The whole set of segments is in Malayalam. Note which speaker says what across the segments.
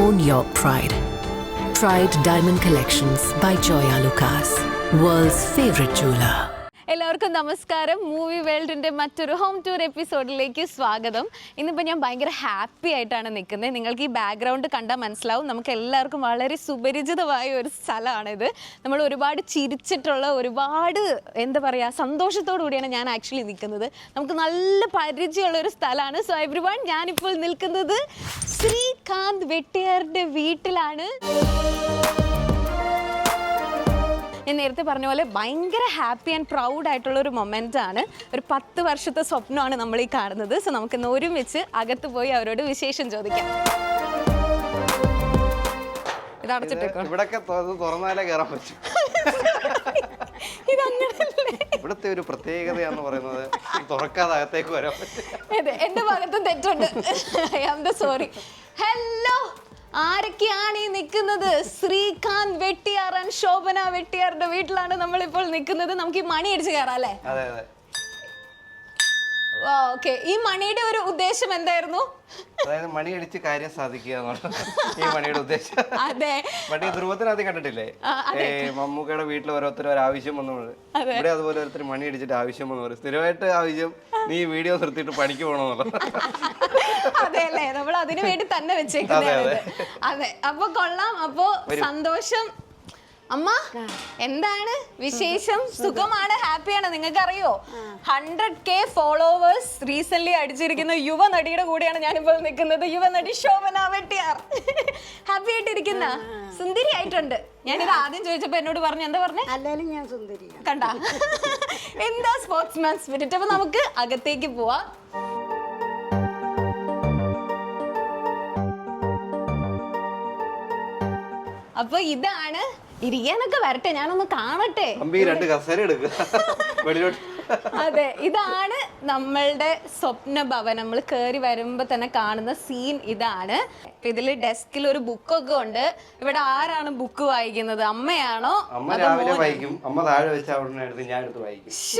Speaker 1: Own your pride. Pride Diamond Collections by Joya Lucas, world's favorite jeweler.
Speaker 2: എല്ലാവർക്കും നമസ്കാരം. മൂവി വേൾഡിൻ്റെ മറ്റൊരു ഹോം ടൂർ എപ്പിസോഡിലേക്ക് സ്വാഗതം. ഇന്നിപ്പോൾ ഞാൻ ഭയങ്കര ഹാപ്പി ആയിട്ടാണ് നിൽക്കുന്നത്. നിങ്ങൾക്ക് ഈ ബാക്ക്ഗ്രൗണ്ട് കണ്ടാൽ മനസ്സിലാവും, നമുക്ക് എല്ലാവർക്കും വളരെ സുപരിചിതമായ ഒരു സ്ഥലമാണിത്. നമ്മൾ ഒരുപാട് ചിരിച്ചിട്ടുള്ള, ഒരുപാട് എന്താ പറയുക, സന്തോഷത്തോടു കൂടിയാണ് ഞാൻ ആക്ച്വലി നിൽക്കുന്നത്. നമുക്ക് നല്ല പരിചയമുള്ള ഒരു സ്ഥലമാണ്. സോ എവ്രി വൺ, ഞാനിപ്പോൾ നിൽക്കുന്നത് ശ്രീകാന്ത് വെട്ടിയാറിൻ്റെ വീട്ടിലാണ്. ഞാൻ നേരത്തെ പറഞ്ഞ പോലെ ഭയങ്കര ഹാപ്പി ആൻഡ് പ്രൗഡ് ആയിട്ടുള്ള ഒരു മൊമെൻ്റ് ആണ്. ഒരു 10 വർഷത്തെ സ്വപ്നമാണ് നമ്മൾ ഈ കാണുന്നത്. സോ നമുക്കിന്ന് ഒരുമിച്ച് അകത്ത് പോയി അവരോട് വിശേഷം ചോദിക്കാം. ഇത് അടച്ചിട്ടേക്കോ?
Speaker 3: തുറന്നാലേ കയറാൻ പറ്റും. ഇവിടുത്തെ ഒരു പ്രത്യേകതയാന്ന് പറയുന്നത് തുറക്കാതെ അകത്തേക്ക് വരാൻ പറ്റും.
Speaker 2: അതെ, എന്റെ ഭാഗത്തും തെറ്റുണ്ട്. I am the sorry. Hello, ആരൊക്കെയാണ് ഈ നിൽക്കുന്നത്? ശ്രീകാന്ത് വെട്ടിയാർ ആൻഡ് ശോഭന വെട്ടിയാറിന്റെ വീട്ടിലാണ് നമ്മളിപ്പോൾ നിൽക്കുന്നത്. നമുക്ക് ഈ മണി അടിച്ച് കയറാം അല്ലേ? ഓക്കെ, ഈ മണിയുടെ ഒരു ഉദ്ദേശം എന്തായിരുന്നു?
Speaker 3: അതായത് മണി അടിച്ച് കാര്യം സാധിക്കുക എന്നുള്ളത് ഈ മണിയുടെ ഉദ്ദേശം.
Speaker 2: അതെ,
Speaker 3: മണി ധ്രുവത്തിനകത്ത് കണ്ടിട്ടില്ലേ, മമ്മൂക്കയുടെ വീട്ടിൽ ഓരോരുത്തരും ഒരു ആവശ്യം വന്നു. ഇവിടെ അതുപോലെ ഓരോരുത്തർ മണി അടിച്ചിട്ട് ആവശ്യം വന്നു പറയും. സ്ഥിരമായിട്ട് ആവശ്യം നീ വീഡിയോ നിർത്തിയിട്ട് പണിക്ക് പോകണമെന്നുള്ളത്.
Speaker 2: അതെ അല്ലേ, നമ്മൾ അതിനു വേണ്ടി തന്നെ വെച്ചേക്കുന്നത്. അതെ, അപ്പൊ കൊള്ളാം. അപ്പൊ സന്തോഷം. അമ്മ, എന്താണ് വിശേഷം? സുഖമാണ്, ഹാപ്പിയാണ്. നിങ്ങൾക്ക് അറിയോ, 100K ഫോളോവേഴ്സ് റീസെന്റ് അടിച്ചിരിക്കുന്ന യുവനടിയുടെ കൂടെയാണ് ഞാനിപ്പോൾ നിൽക്കുന്നത്. യുവനടി ശോഭന വെട്ടിയാർ. ഹാപ്പി ആയിട്ടിരിക്കുന്ന, സുന്ദരി ആയിട്ടുണ്ട്. ഞാനിത് ആദ്യം ചോദിച്ചപ്പോ എന്നോട് പറഞ്ഞു, എന്താ പറഞ്ഞേ?
Speaker 4: അല്ലാലും ഞാൻ സുന്ദരി.
Speaker 2: കണ്ട, എന്താ സ്പോർട്സ്മാൻ സ്പിരിറ്റ്. അപ്പൊ നമുക്ക് അകത്തേക്ക് പോവാം. അപ്പൊ ഇതാണ്, ഇരിക്കാനൊക്കെ വരട്ടെ, ഞാനൊന്ന് കാണട്ടെ. അതെ, ഇതാണ് നമ്മളുടെ സ്വപ്ന ഭവൻ. നമ്മൾ കയറി വരുമ്പോ തന്നെ കാണുന്ന സീൻ ഇതാണ്. ഇതില് ഡെസ്കിൽ ഒരു ബുക്കൊക്കെ ഉണ്ട്. ഇവിടെ ആരാണ് ബുക്ക് വായിക്കുന്നത്? അമ്മയാണോ?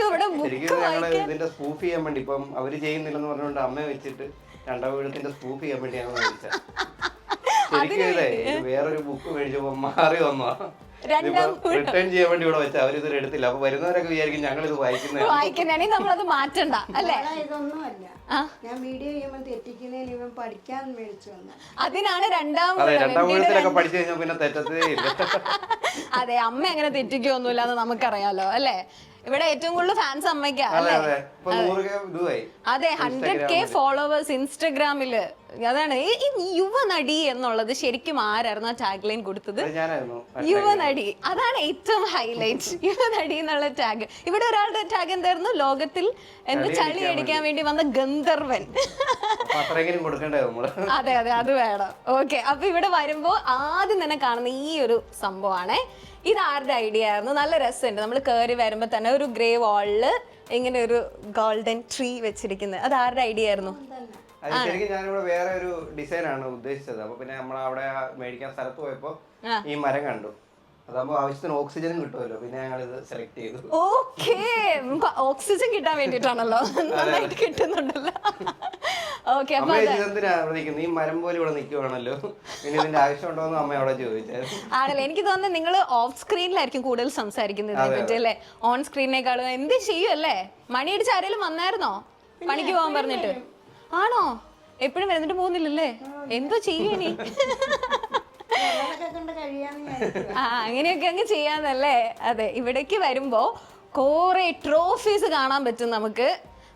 Speaker 2: ഇവിടെ ബുക്ക്
Speaker 3: ഇതിന്റെ സ്പൂഫ് ചെയ്യാൻ വേണ്ടി ഇപ്പം അവര് ചെയ്യുന്നില്ലെന്ന് പറഞ്ഞുകൊണ്ട് അമ്മ വെച്ചിട്ട് രണ്ടാമത്തെ സ്പൂഫ് ചെയ്യാൻ വേണ്ടിയാണ് വിളിച്ചത്. വേറൊരു ബുക്ക് മേടിച്ചപ്പോ മാറി വന്നോ, റിട്ടേൺ ചെയ്യാൻ വേണ്ടി ഇവിടെ വെച്ചാൽ അവരിത് എടുത്തില്ല. അപ്പൊ വരുന്നവരൊക്കെ വിചാരിക്കും ഞങ്ങൾ ഇത്
Speaker 2: വായിക്കുന്നതാണെങ്കിൽ നമ്മളത് മാറ്റണ്ട അല്ലേ?
Speaker 4: ഇതൊന്നുമല്ല, ഞാൻ വീഡിയോ ചെയ്യുമ്പോൾ തെറ്റിക്കുന്നതിന് ഇവൻ പഠിക്കാൻ മേടിച്ചു വന്നു.
Speaker 2: അതിനാണ് രണ്ടാം
Speaker 3: വീഴത്തിലൊക്കെ പഠിച്ചു കഴിഞ്ഞാൽ പിന്നെ തെറ്റത്തേ ഇല്ല.
Speaker 2: അതെ, അമ്മ അങ്ങനെ തെറ്റിക്കൊന്നുമില്ല എന്ന് നമുക്കറിയാലോ അല്ലേ? ഇവിടെ ഏറ്റവും കൂടുതൽ ഫാൻസ് അമ്മയ്ക്കാ അല്ലേ? അതെ, 100K ഫോളോവേഴ്സ് ഇൻസ്റ്റഗ്രാമില്. അതാണ് ഈ യുവനടി എന്നുള്ളത്. ശരിക്കും ആരായിരുന്നു ആ ടാഗ് ലൈൻ കൊടുത്തത്? യുവനടി. അതാണ് ഏറ്റവും ഹൈലൈറ്റ്, യുവനടി എന്നുള്ള ടാഗ്. ഇവിടെ ഒരാളുടെ ടാഗ് എന്തായിരുന്നു? ലോകത്തിൽ എന്ന് ചളി അടിക്കാൻ വേണ്ടി വന്ന ഗന്ധർവൻ. അതെ അതെ, അത് വേണം. ഓക്കെ, അപ്പൊ ഇവിടെ വരുമ്പോ ആദ്യം തന്നെ കാണുന്ന ഈ ഒരു സംഭവമാണ്. ഇത് ആരുടെ ഐഡിയ ആയിരുന്നു? നല്ല രസമുണ്ട്. നമ്മൾ കയറി വരുമ്പോ തന്നെ ഒരു ഗ്രേ വാളില് ഇങ്ങനെ ഒരു ഗോൾഡൻ ട്രീ വെച്ചിരിക്കുന്നത്. അത് ആരുടെ ഐഡിയ ആയിരുന്നു?
Speaker 3: ശരിക്കും ഞാനിവിടെ വേറെ ഒരു ഡിസൈൻ ആണ് ഉദ്ദേശിച്ചത്. അപ്പൊ പിന്നെ നമ്മൾ അവിടെ മേടിക്കാൻ സ്ഥലത്ത് പോയപ്പോ ഈ മരം കണ്ടു. അതാകുമ്പോ ആവശ്യത്തിന് ഓക്സിജനും കിട്ടുമല്ലോ, പിന്നെ ഞങ്ങൾ ഇത് സെലക്ട് ചെയ്തു.
Speaker 2: ഓക്കേ, നമുക്ക് ഓക്സിജൻ കിട്ടാൻ വേണ്ടിട്ടാണല്ലോ, നന്നായിട്ട് കിട്ടുന്നുണ്ടല്ലോ. ഓക്കെ,
Speaker 3: അപ്പൊ ഈ മരം പോലെ ഇവിടെ നിൽക്കുവാണല്ലോ, ഇനി ഇതിന്റെ ആവശ്യം ഉണ്ടോന്ന് അമ്മ അവിടെ ചോദിച്ചത്.
Speaker 2: ആണല്ലേ? എനിക്ക് തോന്നുന്നത് നിങ്ങൾ ഓഫ് സ്ക്രീനിലായിരിക്കും കൂടുതൽ സംസാരിക്കുന്നത് ഇതിനെ പറ്റി അല്ലേ, ഓൺ സ്ക്രീനേക്കാളും. എന്ത് ചെയ്യുമല്ലേ? മണിയടിച്ച് ആരെങ്കിലും വന്നായിരുന്നോ പണിക്ക് പോകാൻ പറഞ്ഞിട്ട്? ആണോ? എപ്പോഴും വരുന്നിട്ട് പോകുന്നില്ലല്ലേ? എന്തോ ചെയ്യണി? അങ്ങനെയൊക്കെ അങ്ങ് ചെയ്യാന്നല്ലേ? അതെ, ഇവിടേക്ക് വരുമ്പോ കുറെ ട്രോഫീസ് കാണാൻ പറ്റും നമുക്ക്.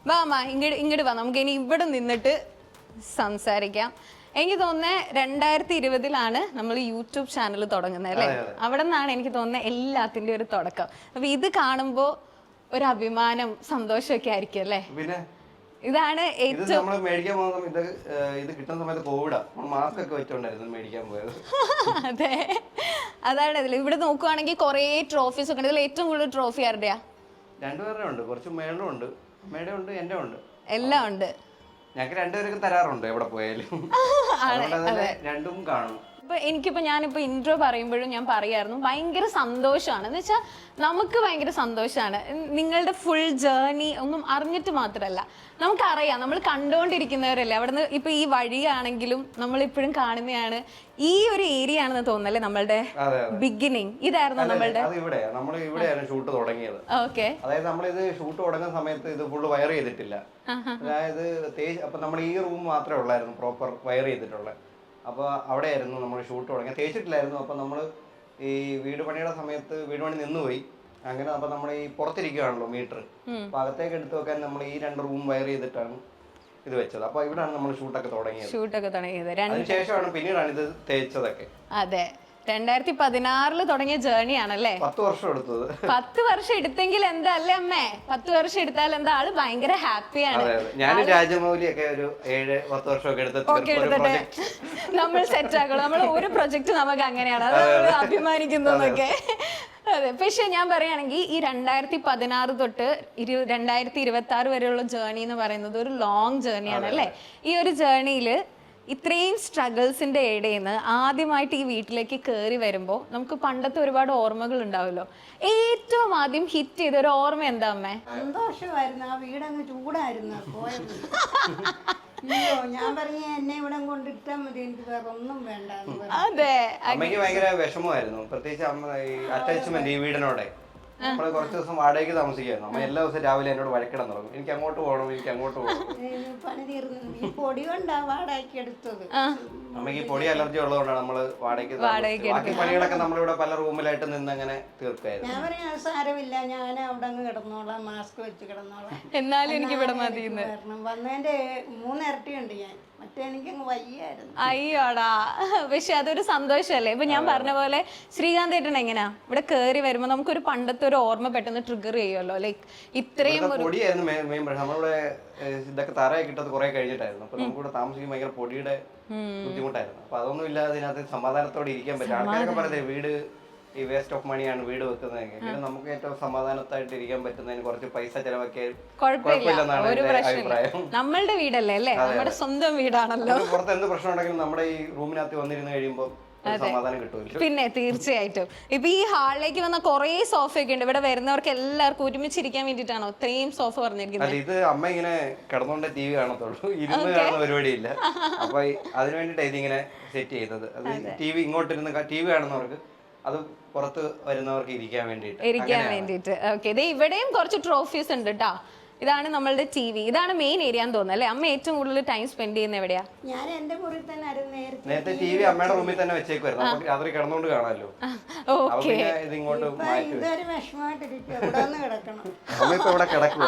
Speaker 2: വാ അമ്മ, ഇങ്ങോട്ട് വാ, നമുക്ക് ഇനി ഇവിടെ നിന്നിട്ട് സംസാരിക്കാം. എനിക്ക് തോന്നുന്നത് 2020 നമ്മൾ യൂട്യൂബ് ചാനൽ തുടങ്ങുന്നത് അല്ലേ? അവിടെ നിന്നാണ് എനിക്ക് തോന്നുന്നത് എല്ലാത്തിൻ്റെ ഒരു തുടക്കം. അപ്പൊ ഇത് കാണുമ്പോ ഒരു അഭിമാനം, സന്തോഷമൊക്കെ ആയിരിക്കും അല്ലേ? ഇതാണ് ഏറ്റവും
Speaker 3: മേടിക്കാൻ പോകുന്നത്. ഇത് കിട്ടുന്ന സമയത്ത് കോവിഡാണ്, മാസ്ക് ഒക്കെ വെച്ചോണ്ടായിരുന്നു മേടിക്കാൻ പോയത്.
Speaker 2: അതെ, അതാണ് ഇതിൽ. ഇവിടെ നോക്കുവാണെങ്കിൽ കുറെ ട്രോഫീസ് ഒക്കെ ഉണ്ട്. ഇതിൽ ഏറ്റവും കൂടുതൽ ട്രോഫി ആരുടെയാ?
Speaker 3: രണ്ടുപേരുടെ ഉണ്ട്, കുറച്ച് മേളും ഉണ്ട്, അമ്മയുടെ ഉണ്ട്, എന്റെ ഉണ്ട്,
Speaker 2: എല്ലാം ഉണ്ട്.
Speaker 3: ഞങ്ങൾക്ക് രണ്ടുപേർക്കും തരാറുണ്ട് എവിടെ പോയാലും. രണ്ടും കാണും.
Speaker 2: എനിക്കിപ്പോൾ ഞാനിപ്പോൾ ഇൻട്രോ പറയുമ്പോഴും ഞാൻ പറയായിരുന്നു ഭയങ്കര സന്തോഷമാണ്. എന്ന് വെച്ചാൽ നമുക്ക് ഭയങ്കര സന്തോഷമാണ് നിങ്ങളുടെ ഫുൾ ജേർണി ഒന്നും അറിഞ്ഞിട്ട് മാത്രമല്ല, നമുക്കറിയാം, നമ്മൾ കണ്ടുകൊണ്ടിരിക്കുന്നവരല്ലേ. അവിടെ നിന്ന് ഇപ്പോൾ ഈ വഴിയാണെങ്കിലും നമ്മളിപ്പോഴും കാണുന്നതാണ്. ഈ ഒരു ഏരിയ ആണെന്ന് തോന്നുന്നല്ലേ നമ്മളുടെ ബിഗിനിങ്? ഇതായിരുന്നു നമ്മളുടെ
Speaker 3: ഇവിടെയാണ് ഷൂട്ട് തുടങ്ങിയത്.
Speaker 2: ഓക്കെ,
Speaker 3: അതായത് നമ്മളിത് ഷൂട്ട് തുടങ്ങുന്ന സമയത്ത് ഇത് ഫുള്ള് വയർ ചെയ്തിട്ടില്ല. അതായത് അപ്പൊ നമ്മൾ ഈ റൂം മാത്രമേ ഉള്ളായിരുന്നു പ്രോപ്പർ വയർ ചെയ്തിട്ടുള്ളത്. അപ്പോൾ അവിടെയായിരുന്നു നമ്മൾ ഷൂട്ട് തുടങ്ങി, തേച്ചിട്ടില്ലായിരുന്നു. അപ്പോൾ നമ്മൾ ഈ വീട് പണിയുടെ സമയത്ത് വീട് പണി നിന്നുപോയി. അങ്ങനെ അപ്പോൾ നമ്മൾ ഈ പുറത്തിരിക്കുകയാണല്ലോ മീറ്റർ, അപ്പോൾ അകത്തേക്ക് എടുത്തു വെക്കാൻ നമ്മൾ ഈ 2 റൂം വയർ ചെയ്തിട്ടാണ് ഇത് വെച്ചത്. അപ്പോൾ ഇവിടെയാണ് നമ്മൾ ഷൂട്ടൊക്കെ തുടങ്ങിയത്. അതിനുശേഷമാണ് പിന്നീടാണ് ഇത് തേച്ചതൊക്കെ.
Speaker 2: അതെ, 2016 തുടങ്ങിയ ജേർണി ആണല്ലേ?
Speaker 3: 10 വർഷം എടുത്തത്.
Speaker 2: 10 വർഷം എടുത്തെങ്കിൽ എന്താ അല്ലേ അമ്മേ? 10 വർഷം എടുത്താൽ എന്താ? ആള് ഭയങ്കര ഹാപ്പിയാണ്.
Speaker 3: ഞാനും രാജമൗലിയൊക്കെ ഒരു 7-10 വർഷമൊക്കെ
Speaker 2: എടുത്തിട്ട് നമ്മൾ സെറ്റ് ആക്കണം. നമ്മൾ ഒരു പ്രൊജക്ട് നമുക്ക് അങ്ങനെയാണ്, അത് നമ്മൾ അഭിമാനിക്കുന്നതൊക്കെ. അതെ, പക്ഷെ ഞാൻ പറയുകയാണെങ്കിൽ ഈ 2016 തൊട്ട് 2026 വരെയുള്ള ജേർണി എന്ന് പറയുന്നത് ഒരു ലോങ് ജേർണിയാണ് അല്ലേ? ഈ ഒരു ജേർണിയിൽ ഇത്രയും സ്ട്രഗിൾസിന്റെ ഇടയിൽ നിന്ന് ആദ്യമായിട്ട് ഈ വീട്ടിലേക്ക് കയറി വരുമ്പോൾ നമുക്ക് പണ്ടത്തെ ഒരുപാട് ഓർമ്മകൾ ഉണ്ടാവുമല്ലോ. ഏറ്റവും ആദ്യം ഹിറ്റ് ചെയ്ത ഒരു ഓർമ്മ എന്താ അമ്മേ?
Speaker 4: സന്തോഷമായിരുന്നു. ആ വീടങ്ങ് ചൂടായിരുന്നു പോയത്. അയ്യോ, ഞാൻ പറഞ്ഞ എന്നെ ഇവിടെ കൊണ്ടിട്ടാ മതി, എനിക്ക് വേറെ ഒന്നും വേണ്ട.
Speaker 2: അതെ,
Speaker 3: അമ്മയ്ക്ക് ഭയങ്കര വിഷമമായിരുന്നു. പ്രത്യേകിച്ച് അമ്മ ഈ അറ്റാച്ച്മെന്റ് ഈ വീടിനോടെ. നമ്മള് കുറച്ച് ദിവസം വാടകയ്ക്ക് താമസിക്കായിരുന്നു. അമ്മ എല്ലാ ദിവസവും രാവിലെ എന്നോട് വഴക്കിടാൻ തുടങ്ങും, എനിക്ക് അങ്ങോട്ട് പോകണം, എനിക്ക് അങ്ങോട്ട് പോകണം.
Speaker 4: പണി തീർന്നു. ഈ പൊടി കൊണ്ടാ വാടകയ്ക്ക് എടുത്തത്.
Speaker 3: അമ്മയ്ക്ക് പൊടി അലർജി ഉള്ളതുകൊണ്ടാണ് നമ്മള് വാടകയ്ക്ക്. ബാക്കി പണികളൊക്കെ നമ്മളിവിടെ പല റൂമിലായിട്ട് നിന്ന് അങ്ങനെ തീർക്കായിരുന്നു.
Speaker 4: ഞാൻ പറഞ്ഞ സാരമില്ല, ഞാൻ അവിടെ അങ്ങ് കിടന്നോളാം, മാസ്ക് വെച്ച് കിടന്നോളാം,
Speaker 2: എന്നാലും എനിക്ക് ഇവിടെ മതി.
Speaker 4: വന്നതിന്റെ 3 ഇരട്ടിയുണ്ട് ഞാൻ. മറ്റേ എനിക്കങ്ങ് വയ്യായിരുന്നു.
Speaker 2: അയ്യോടാ, പക്ഷെ അതൊരു സന്തോഷല്ലേ. ഇപ്പൊ ഞാൻ പറഞ്ഞ പോലെ ശ്രീകാന്ത് ഏട്ടൻ എങ്ങനെയാ ഇവിടെ കേറി വരുമ്പോ നമുക്കൊരു പണ്ടത്തെ ഒരു ഓർമ്മ പെട്ടെന്ന് ട്രിഗർ ചെയ്യുമല്ലോ. ലൈക്ക് ഇത്രയും
Speaker 3: പൊടിയായിരുന്നു മെയിൻ പ്രശ്നം. നമ്മളിവിടെ ഇതൊക്കെ തറയൊക്കെ കിട്ടത് കുറെ കഴിഞ്ഞിട്ടായിരുന്നു. അപ്പൊ നമുക്കിവിടെ താമസിക്കുമ്പോൾ ഭയങ്കര പൊടിയുടെ ബുദ്ധിമുട്ടായിരുന്നു. അപ്പൊ അതൊന്നും ഇല്ലാതെ ഇതിനകത്ത് സമാധാനത്തോടെ ഇരിക്കാൻ പറ്റും. ആൾക്കാരൊക്കെ പറയുന്നത് വീട് ഈ വേസ്റ്റ് ഓഫ് മണിയാണ് വീട് വെക്കുന്നതൊക്കെ. നമുക്ക് ഏറ്റവും സമാധാനത്തായിട്ട് ഇരിക്കാൻ പറ്റുന്നതിന് കുറച്ച് പൈസ ചെലവാക്കിയാൽ കുഴപ്പമില്ലെന്നാണ് അഭിപ്രായം.
Speaker 2: നമ്മളുടെ വീടല്ലേ അല്ലേ, നമ്മുടെ സ്വന്തം വീടാണല്ലോ.
Speaker 3: പുറത്ത് എന്ത് പ്രശ്നം ഉണ്ടെങ്കിലും നമ്മുടെ ഈ റൂമിനകത്ത് വന്നിരുന്ന് കഴിയുമ്പോൾ സമാധാനം കിട്ടുമല്ലോ.
Speaker 2: പിന്നെ തീർച്ചയായിട്ടും. ഇപ്പൊ ഈ ഹാളിലേക്ക് വന്ന കുറെ സോഫയൊക്കെ ഉണ്ട്. ഇവിടെ വരുന്നവർക്ക് എല്ലാവർക്കും ഒരുമിച്ചിരിക്കാൻ വേണ്ടിട്ടാണോ ഇത്രയും സോഫ പറഞ്ഞിരിക്കുന്നത്?
Speaker 3: ഇത് അമ്മ ഇങ്ങനെ കിടന്നുകൊണ്ട് TV കാണത്തുള്ളൂ, ഇരുന്ന് കാണുന്ന പരിപാടിയില്ല. അപ്പൊ അതിനു വേണ്ടിട്ടാണ് ഇതിങ്ങനെ സെറ്റ് ചെയ്തത്. അത് TV ഇങ്ങോട്ടിരുന്ന് TV കാണുന്നവർക്ക്, അത് പുറത്ത് വരുന്നവർക്ക് ഇരിക്കാൻ വേണ്ടിട്ട്.
Speaker 2: ഓക്കെ, ഇവിടെയും കുറച്ച് ട്രോഫീസ് ഉണ്ട് കേട്ടോ. ഇതാണ് നമ്മളുടെ TV. ഇതാണ് മെയിൻ ഏരിയ എന്ന് തോന്നുന്നു അല്ലേ? അമ്മ ഏറ്റവും കൂടുതൽ ടൈം സ്പെൻഡ് ചെയ്യുന്ന എവിടെയാ?
Speaker 4: ഞാൻ എന്റെ മുറിയിൽ തന്നെ
Speaker 3: നേരത്തെ TV അമ്മയുടെ റൂമിൽ തന്നെ വെച്ചേക്കുവായിരുന്നു. അപ്പൊ രാത്രി കിടന്നുകൊണ്ട് കാണാമല്ലോ.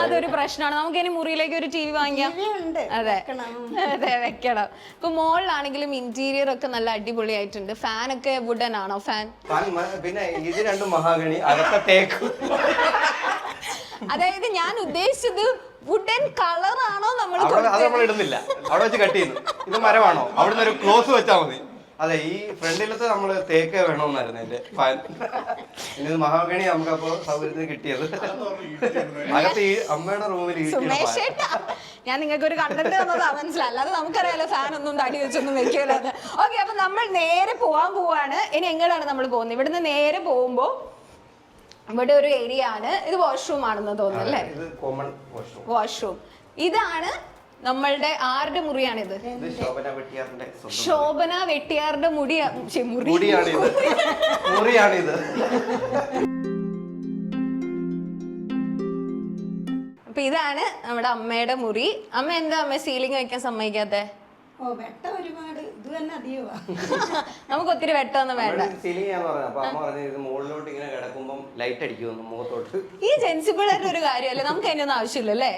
Speaker 2: അതൊരു പ്രശ്നമാണ്. നമുക്ക് ഇനി മുറിയിലേക്ക് ഒരു TV വാങ്ങിക്കാം. അതെ അതെ, വെക്കണം. ഇപ്പൊ മോളിലാണെങ്കിലും ഇന്റീരിയർ ഒക്കെ നല്ല അടിപൊളിയായിട്ടുണ്ട്. ഫാൻ ഒക്കെ വുഡൻ ആണോ? ഫാൻ
Speaker 3: പിന്നെ ഇത് രണ്ടും മഹാഗണി, അകത്തെ തേക്ക്.
Speaker 2: അതായത് ഞാൻ ഉദ്ദേശിച്ചത് വുഡൻ കളർ ആണോ നമ്മൾ
Speaker 3: ഇടുന്നില്ല, അവിടെ വെച്ച് കട്ട് ചെയ്യുന്നു. ഇത് മരമാണോ? അവിടുന്ന് ഒരു ക്ലോസ് വെച്ചാൽ മതി. അതെ, ഈ ഫ്രണ്ടിലത്തെ നമ്മള് തേക്ക് വേണമെന്നായിരുന്നു എന്റെ ഫാൻ. ഇത് മഹാഗണി നമുക്കപ്പോ സൗകര്യത്തിന് കിട്ടിയത്. അകത്ത് ഈ അമ്മയുടെ റൂമിൽ
Speaker 2: ഞാൻ നിങ്ങൾക്ക് ഒരു കണ്ടന്റ് തന്നതാ, മനസ്സിലായി. അല്ലാതെ നമുക്കറിയാലോ ഫാൻ ഒന്നും തടി വെച്ചൊന്നും വെക്കില്ല. ഓക്കെ, അപ്പൊ നമ്മൾ നേരെ പോവാണ്. ഇനി എങ്ങനെയാണ് നമ്മൾ പോകുന്നത്? ഇവിടുന്ന് നേരെ പോകുമ്പോ ഇവിടെ ഒരു ഏരിയ ആണ്. ഇത് വാഷ്റൂം ആണെന്ന് തോന്നുന്നു അല്ലേ? വാഷ്റൂം. ഇതാണ് നമ്മളുടെ ആരുടെ മുറിയാണിത്? ശോഭന വെട്ടിയാറുടെ
Speaker 3: മുറിയാണിത്.
Speaker 2: അപ്പൊ ഇതാണ് നമ്മുടെ അമ്മയുടെ മുറി. അമ്മ എന്താ അമ്മ സീലിംഗ് വെക്കാൻ സമ്മതിക്കാത്തെ? നമുക്ക് ഒത്തിരി വെട്ടമൊന്നും വേണ്ട. ഈ ജെൻസിബിൾ ആയിട്ട് ഒരു കാര്യമല്ലേ, നമുക്ക് അതിനൊന്നും ആവശ്യമില്ലല്ലേ?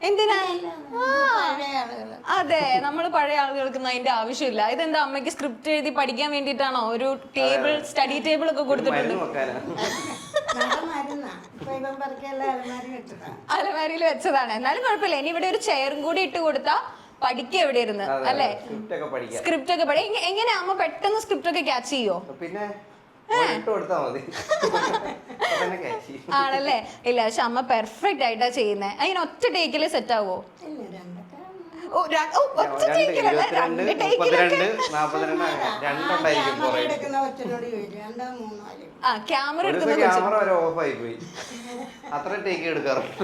Speaker 2: എന്തിനാ? അതെ, നമ്മൾ പഴയ ആളുകൾക്കൊന്നും അതിന്റെ ആവശ്യമില്ല. ഇതെന്താ അമ്മയ്ക്ക് സ്ക്രിപ്റ്റ് എഴുതി പഠിക്കാൻ വേണ്ടിട്ടാണോ ഒരു ടേബിൾ, സ്റ്റഡി ടേബിൾ ഒക്കെ കൊടുത്തിട്ടുണ്ട്? അലമാരിയിൽ വെച്ചതാണ്. എന്നാലും കുഴപ്പമില്ല. ഇനി ഇവിടെ ഒരു ചെയറും കൂടി ഇട്ട് കൊടുത്താ പഠിക്കുക എവിടെ ഇരുന്ന് അല്ലേ? സ്ക്രിപ്റ്റ് ഒക്കെ പഠിക്കും. എങ്ങനെ അമ്മ പെട്ടെന്ന് സ്ക്രിപ്റ്റ് ഒക്കെ ക്യാച്ച് ചെയ്യോ?
Speaker 3: പിന്നെ
Speaker 2: ആണല്ലേ? ഇല്ല, പക്ഷെ അമ്മ പെർഫെക്റ്റ് ആയിട്ടാ ചെയ്യുന്നേ. അതിന് ഒറ്റ ടേക്കില് സെറ്റ് ആവോ? ഒച്ച ചെയ്യിക്കലല്ല,
Speaker 3: 22,
Speaker 2: രണ്ട് ടേക്കിലൊക്കെ
Speaker 3: 32, 42 രണ്ടുണ്ടായിരിക്കും
Speaker 4: ക്യാമറ
Speaker 3: കുറേ.
Speaker 4: എടുക്കുന്ന കൊച്ചിനോട് ചോദിച്ചു 2 3 4
Speaker 2: ക്യാമറ
Speaker 3: ഒരു
Speaker 2: എടുക്കുന്ന
Speaker 3: ക്യാമറ വരെ ഓഫായി പോയി. അത്ര ടേക്ക് എടുക്കാറുണ്ട്.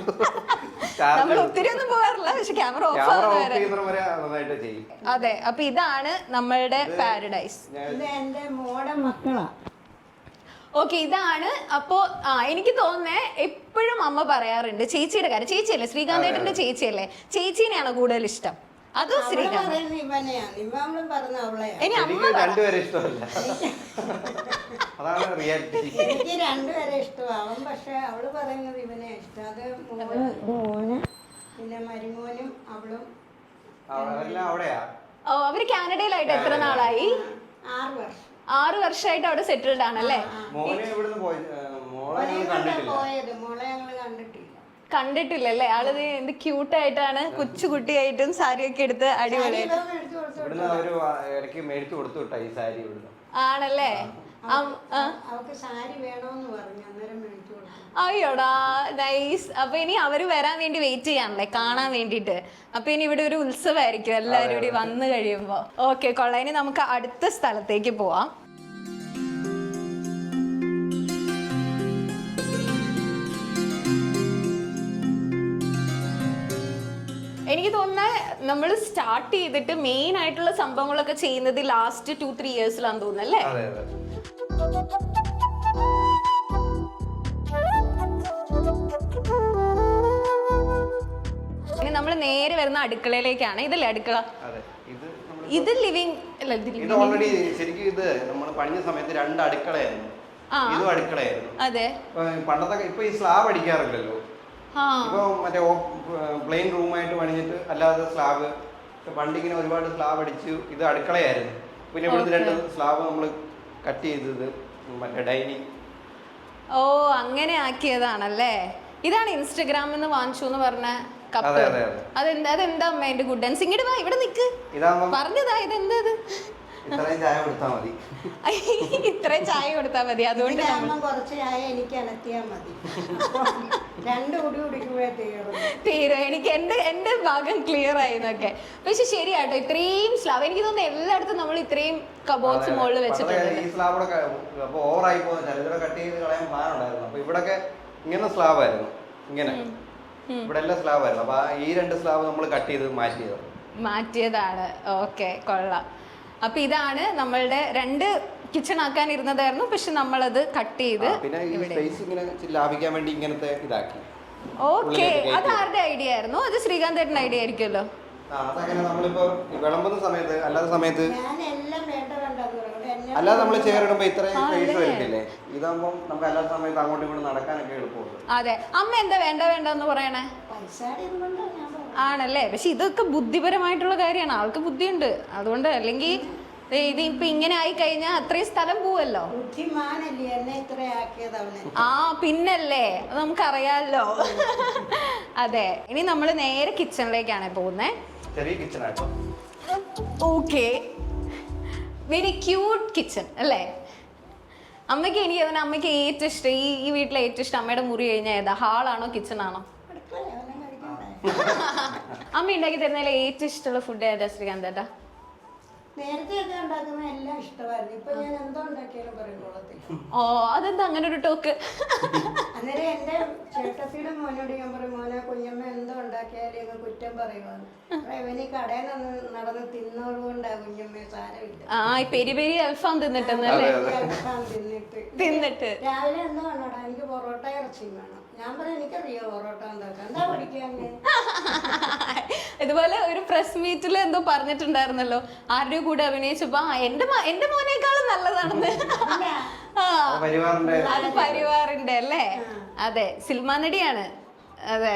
Speaker 2: നമ്മൾ ഒത്തിരി ഒന്നും പോകാറില്ല, പക്ഷെ ക്യാമറ ഓഫ്
Speaker 3: ക്യാമറ
Speaker 2: ആവുന്ന
Speaker 3: ഓഫ്
Speaker 2: വരെ.
Speaker 3: ചെയ്യുന്ന വരെ നന്നായിട്ട് ചെയ്യും.
Speaker 2: അതെ, അപ്പൊ ഇതാണ് നമ്മളുടെ പാരഡൈസ്.
Speaker 4: ഇത് എൻ്റെ മോടെ മക്കളാ.
Speaker 2: ഓക്കെ, ഇതാണ്. അപ്പോ എനിക്ക് തോന്നുന്നേ എപ്പോഴും അമ്മ പറയാറുണ്ട് ചേച്ചിയുടെ കാര്യം. ചേച്ചിയല്ലേ, ശ്രീകാന്തേട്ടന്റെ ചേച്ചിയല്ലേ, ചേച്ചീനെയാണോ കൂടുതൽ ഇഷ്ടം അതോ
Speaker 4: അവള്
Speaker 2: ശ്രീകാന്ത്?
Speaker 4: പറയുന്നത് ഇവനെയാണ്, ഇവളും പറഞ്ഞ അവളെയാ.
Speaker 2: ഇനി അമ്മ
Speaker 3: എനിക്ക് രണ്ടുപേരെ ഇഷ്ടമല്ല. അതാണ് റിയാലിറ്റി.
Speaker 4: എനിക്ക് രണ്ടുപേരെ ഇഷ്ടമാണ്. അവൻ പക്ഷെ അവള് പറയുന്നത് ഇവനെ ഇഷ്ടം. അത് മോന് പിന്നെ മരുമോനും അവളും
Speaker 3: അവരെല്ലാം അവിടെയാ.
Speaker 2: ഓ, അവര് കാനഡയിലായിട്ട് എത്ര നാളായി?
Speaker 4: 6 വർഷം.
Speaker 2: 6 വർഷമായിട്ട് അവിടെ സെറ്റിൽഡ് ആണല്ലേ?
Speaker 3: മോനെ ഇവിടുന്ന് പോയി. മോളെ
Speaker 4: മോളെ
Speaker 3: ഞങ്ങൾ
Speaker 4: കണ്ടാ
Speaker 3: കണ്ടിട്ടില്ല.
Speaker 4: പോയത്, മോളെ ഞങ്ങള് കണ്ടിട്ടില്ല.
Speaker 2: കണ്ടിട്ടില്ലല്ലേ? ആളത് എന്ത് ക്യൂട്ടായിട്ടാണ്, കൊച്ചുകുട്ടിയായിട്ടും സാരിയൊക്കെ എടുത്ത് അടിപൊളിയായിട്ട്.
Speaker 4: ഇവൻ മേടിച്ച് കൊടുത്തു.
Speaker 3: ഇവിടുന്ന് അവര് ഇടയ്ക്ക് മേടിച്ചു കൊടുത്തു വിട്ടാ ഈ സാരി ഇവിടുന്ന്.
Speaker 2: ആണല്ലേ?
Speaker 4: അവക്ക് സാരി വേണോന്ന് പറഞ്ഞു, അന്നേരം മേടിച്ചു കൊടുത്തു.
Speaker 2: അയ്യോടാ, നൈസ്. അപ്പൊ ഇനി അവര് വരാൻ വേണ്ടി വെയിറ്റ് ചെയ്യാണല്ലേ, കാണാൻ വേണ്ടിട്ട്. അപ്പൊ ഇനി ഇവിടെ ഒരു ഉത്സവമായിരിക്കും എല്ലാരും കൂടി വന്നു കഴിയുമ്പോ. ഓക്കെ, കൊള്ളാം. ഇനി നമുക്ക് അടുത്ത സ്ഥലത്തേക്ക് പോവാം. എനിക്ക് തോന്നുന്നത് നമ്മൾ സ്റ്റാർട്ട് ചെയ്തിട്ട് മെയിൻ ആയിട്ടുള്ള സംഭവങ്ങളൊക്കെ ചെയ്യുന്നത് ലാസ്റ്റ് 2-3 ഇയേഴ്സിലാന്ന് തോന്നുന്നല്ലേ?
Speaker 3: അതെ അതെ.
Speaker 2: ഇനി നമ്മൾ നേരെ വരുന്ന അടുക്കളയിലേക്കാണ്. ഇതല്ലേ അടുക്കള?
Speaker 3: അതെ. ഇത് നമ്മള്
Speaker 2: ഇത് ലിവിങ് അല്ല,
Speaker 3: ഇത് ഓൾറെഡി ശരിക്കും ഇത് നമ്മൾ പണിഞ്ഞ സമയത്ത് 2 അടുക്കളയായിരുന്നു. ഇതും അടുക്കളയായിരുന്നു.
Speaker 2: അതെ.
Speaker 3: പണ്ടത്തെ ഇപ്പൊ ഈ സ്ലാബ് അടിക്കാറില്ലല്ലോ. ഇപ്പൊ മറ്റേ പ്ലെയിൻ റൂമായിട്ട് പണിഞ്ഞിട്ട് അല്ലാതെ സ്ലാബ് പണ്ടിങ്ങനെ ഒരുപാട് സ്ലാബ് അടിച്ചു. ഇത് അടുക്കളയായിരുന്നു. പിന്നെ ഇവിടുന്ന് 2 സ്ലാബ് നമ്മൾ കട്ട് ചെയ്തത് മറ്റേ ഡൈനിങ്.
Speaker 2: ഓ, അങ്ങനെ ആക്കിയതാണല്ലേ? ഇതാണ് ഇൻസ്റ്റഗ്രാമിൽ നിന്ന് വാങ്ങിച്ചു എന്ന് പറഞ്ഞ കപ്പ്. അതെന്താ അമ്മ എന്റെ ഗുഡ് ഡാൻസ്? ഇങ്ങോട്ട് വാ, ഇവിടെ നിക്ക്. പറഞ്ഞതാ ഇതെന്താ?
Speaker 3: ഇത്രയും ചായ കൊടുത്താൽ മതി.
Speaker 2: ഇത്രയും ചായ കൊടുത്താൽ മതി. അതുകൊണ്ട്
Speaker 4: കുറച്ച് ചായ എനിക്ക് അനത്തിയാ മതി. 2 കുടി കുടിക്കുമ്പോഴേ
Speaker 2: തീരും. എനിക്ക് എന്റെ ഭാഗം ക്ലിയർ ആയിന്നൊക്കെ. പക്ഷെ ശരിയാട്ടോ, ഇത്രയും സ്ലാബ് എനിക്ക് തോന്നുന്നു എല്ലായിടത്തും നമ്മൾ ഇത്രയും കബോർഡ്സ് മുകളിൽ വെച്ചിട്ടുണ്ട്.
Speaker 3: ഈ സ്ലാബൊക്കെ അപ്പൊ ഓവറായി പോകുന്ന ചിലതൊക്കെ കട്ട് ചെയ്ത് കളയാൻ പ്ലാൻ ഉണ്ടായിരുന്നു. അപ്പൊ ഇവിടൊക്കെ ഇങ്ങനെ സ്ലാബായിരുന്നു, ഇങ്ങനെ ഇവിടെ എല്ലാം സ്ലാബായിരുന്നു. അപ്പൊ ഈ 2 സ്ലാബ് നമ്മൾ കട്ട് ചെയ്ത്
Speaker 2: മാറ്റിയതാണ്. ഓക്കെ, കൊള്ളാം. അപ്പൊ ഇതാണ് നമ്മളുടെ 2 കിച്ചൺ ആക്കാൻ ഇരുന്നതായിരുന്നു, പക്ഷെ നമ്മളത് കട്ട് ചെയ്ത്
Speaker 3: പിന്നെ ഈ സ്പേസ് ഇങ്ങനെ ലാഭിക്കാൻ വേണ്ടി ഇങ്ങനത്തെ ഇതാക്കി.
Speaker 2: ഓക്കെ, അത് ആരുടെ ഐഡിയ ആയിരുന്നു? അത് ശ്രീകാന്തേട്ടന്റെ ഐഡിയ ആയിരിക്കുമല്ലോ.
Speaker 3: അതങ്ങനെ നമ്മളിപ്പോ വിളമ്പുന്ന സമയത്ത് അല്ലാത്ത സമയത്ത്
Speaker 4: ഞാനെല്ലാം വേണ്ട
Speaker 3: അല്ലാതെ നമ്മൾ ചെയറിടുമ്പോ ഇത്രയും സ്പേസ് വരത്തില്ലേ? ഇതാകുമ്പോ നമുക്ക് അല്ലാത്ത സമയത്ത് അങ്ങോട്ടും ഇങ്ങോട്ടും നടക്കാനൊക്കെ എളുപ്പമുണ്ട്.
Speaker 2: അതെ. അമ്മ എന്താ വേണ്ടെന്ന് പറയണേ? ആണല്ലേ? പക്ഷെ ഇതൊക്കെ ബുദ്ധിപരമായിട്ടുള്ള കാര്യമാണ്. ആൾക്ക് ബുദ്ധിയുണ്ട്. അതുകൊണ്ട് അല്ലെങ്കിൽ ഇത് ഇപ്പൊ ഇങ്ങനെ ആയി കഴിഞ്ഞാൽ അത്രയും സ്ഥലം പോവല്ലോ. പിന്നല്ലേ, നമുക്കറിയാലോ. അതെ. ഇനി നമ്മൾ നേരെ കിച്ചണിലേക്കാണ് പോകുന്നേ.
Speaker 3: ചെറിയ കിച്ചൺ ആട്ടോ.
Speaker 2: ഓക്കെ, വെരി ക്യൂട്ട് കിച്ചൺ അല്ലേ? അമ്മയ്ക്ക് എനിക്ക് അതിന് അമ്മയ്ക്ക് ഏറ്റവും ഇഷ്ടം ഈ വീട്ടിലെ ഏറ്റവും ഇഷ്ടം അമ്മയുടെ മുറി കഴിഞ്ഞാൽ ഏതാ? ഹാളാണോ കിച്ചൺ ആണോ? അമ്മ ഉണ്ടാക്കി തരുന്നതിൽ ഏറ്റവും ഇഷ്ടമുള്ള ഫുഡ് ഏതാ ശ്രീകാന്തേട്ടാ?
Speaker 4: നേരത്തെയൊക്കെ ഉണ്ടാക്കുന്ന എല്ലാം ഇഷ്ടമായിരുന്നു. ഇപ്പൊ ഞാൻ എന്തോ ഉണ്ടാക്കിയാലും പറയും കൊള്ളത്തില്ല.
Speaker 2: ഓ, അതെന്താ അങ്ങനെ ഒരു ടോക്ക്?
Speaker 4: അന്നേരം എന്റെ ചേട്ടത്തിയുടെ മോനോട് ഞാൻ പറയും, മോനെ കുഞ്ഞമ്മ എന്തോ ഉണ്ടാക്കിയാലും ഇങ്ങ് കുറ്റം പറയുവാണ്. ഇവന് കടയിൽ നടന്ന് തിന്നോടുകൊണ്ടാ കുഞ്ഞമ്മ സാരമില്ല.
Speaker 2: ഈ പെരി പെരി അൽഫാം തിന്നിട്ടെന്നല്ലേ? തിന്നിട്ട്
Speaker 4: രാവിലെ എന്തോ വേണോടാ, എനിക്ക് പൊറോട്ട ഇറച്ചിയും വേണം. ഞാൻ പറയാം എനിക്കറിയോ പൊറോട്ട ഉണ്ടാക്കാം, എന്താ പഠിക്കാൻ?
Speaker 2: ഇതുപോലെ ഒരു പ്രസ് മീറ്റിൽ എന്തോ പറഞ്ഞിട്ടുണ്ടായിരുന്നല്ലോ, ആരുടെ കൂടെ അഭിനയിച്ചപ്പോ എന്റെ മോനേക്കാളും നല്ലതാണെന്ന്. അത് പരിവാറിന്റെ അല്ലേ? അതെ, സിനിമാ നടിയാണ്. അതെ.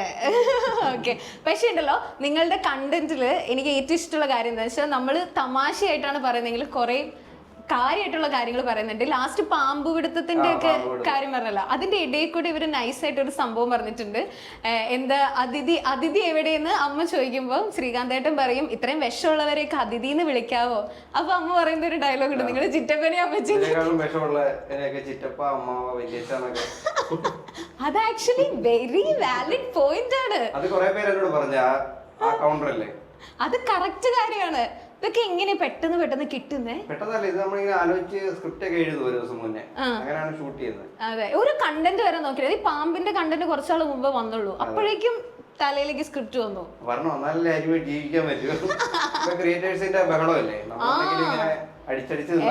Speaker 2: ഓക്കെ. പക്ഷെ ഉണ്ടല്ലോ, നിങ്ങളുടെ കണ്ടന്റില് എനിക്ക് ഏറ്റവും ഇഷ്ടമുള്ള കാര്യം എന്താ വെച്ചാൽ നമ്മൾ തമാശയായിട്ടാണ് പറയുന്നതെങ്കിൽ കുറെ കാര്യമായിട്ടുള്ള കാര്യങ്ങൾ പറയുന്നുണ്ട്. ലാസ്റ്റ് പാമ്പ് പിടുത്തത്തിന്റെ ഒക്കെ കാര്യം പറഞ്ഞല്ലോ, അതിന്റെ ഇടയിൽ കൂടി ഇവര് നൈസായിട്ട് ഒരു സംഭവം പറഞ്ഞിട്ടുണ്ട്. എന്താ അതിഥി എവിടെയെന്ന് അമ്മ ചോദിക്കുമ്പോൾ ശ്രീകാന്തേട്ടൻ പറയും, ഇത്രയും വിഷമുള്ളവരെയൊക്കെ അതിഥി എന്ന് വിളിക്കാവോ? അപ്പൊ അമ്മ പറയുന്ന ഒരു ഡയലോഗ് ഉണ്ട്, നിങ്ങളുടെ ചിറ്റപ്പനെ അമ്മച്ചി. അത് ആക്ച്വലി വെരി വാലിഡ് പോയിന്റ് ആണ്.
Speaker 3: അത് കുറെ പേര് എന്നോട് പറഞ്ഞ ആ കൗണ്ടറല്ലേ
Speaker 2: അത് കറക്റ്റ് കാര്യമാണ്. ഇതൊക്കെ എങ്ങനെ പെട്ടെന്ന് കിട്ടുന്നേ?
Speaker 3: പെട്ടെന്നല്ല, ഇത് നമ്മളിങ്ങനെ ആലോചിച്ച് സ്ക്രിപ്റ്റ് ഒക്കെ എഴുതും ഒരു ദിവസം മുന്നേ, അങ്ങനെയാണ് ഷൂട്ട് ചെയ്യുന്നത്.
Speaker 2: അതെ, ഒരു കണ്ടന്റ് വരെ നോക്കിയത്. ഈ പാമ്പിന്റെ കണ്ടന്റ് കുറച്ചാൾ മുമ്പ് വന്നുള്ളൂ, അപ്പോഴേക്കും തലയിലേക്ക് സ്ക്രിപ്റ്റ് വന്നു.
Speaker 3: പറഞ്ഞു വന്നാലല്ലേ അരിമ ജീവിക്കാൻ പറ്റും. ക്രിയേറ്റേഴ്സിന്റെ ബഹളമല്ലേ, നമ്മളിങ്ങനെ